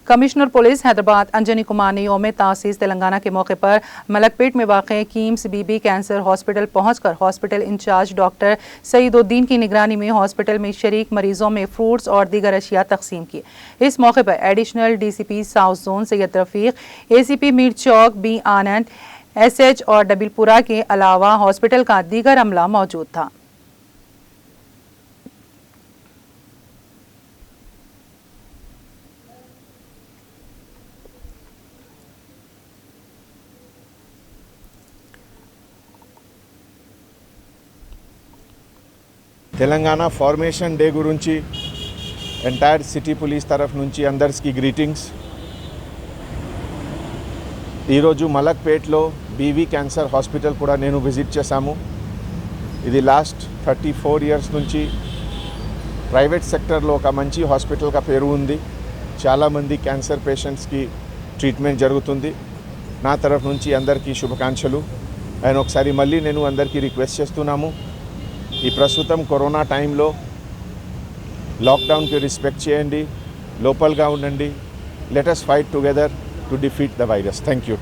Commissioner police Hyderabad Anjani Kumar ने यौम तासीस तेलंगाना के मौके पर मलकपेट में वाक़ कीम्स बीबी कैंसर हॉस्पिटल पहुंचकर हॉस्पिटल इंचार्ज डॉक्टर सईदुद्दीन की निगरानी में हॉस्पिटल में शरीक मरीजों में फ्रूट्स और दीगर अशिया तकसीम की। इस मौके पर additional DCP south zone Syed Rafiq, ACP Mir Chowk B Anand, SH और डबिलपुरा के अलावा हॉस्पिटल का दीगर अमला मौजूद था। తెలంగాణ ఫార్మేషన్ డే గురించి ఎంటైర్ సిటీ పోలీస్ తరఫు నుంచి అందరికీ గ్రీటింగ్స్। ఈరోజు మలక్పేట్లో బీవీ క్యాన్సర్ హాస్పిటల్ కూడా నేను విజిట్ చేశాము। ఇది లాస్ట్ 34 ఇయర్స్ నుంచి ప్రైవేట్ సెక్టర్లో ఒక మంచి హాస్పిటల్గా పేరు ఉంది। చాలామంది క్యాన్సర్ పేషెంట్స్కి ట్రీట్మెంట్ జరుగుతుంది। నా తరఫు నుంచి అందరికీ శుభాకాంక్షలు। అండ్ ఒకసారి మళ్ళీ నేను అందరికీ రిక్వెస్ట్ చేస్తున్నాము, ఈ ప్రస్తుతం కరోనా టైంలో లాక్డౌన్కి రెస్పెక్ట్ చేయండి, లోపల్గా ఉండండి। Let us fight together to defeat the virus. Thank you.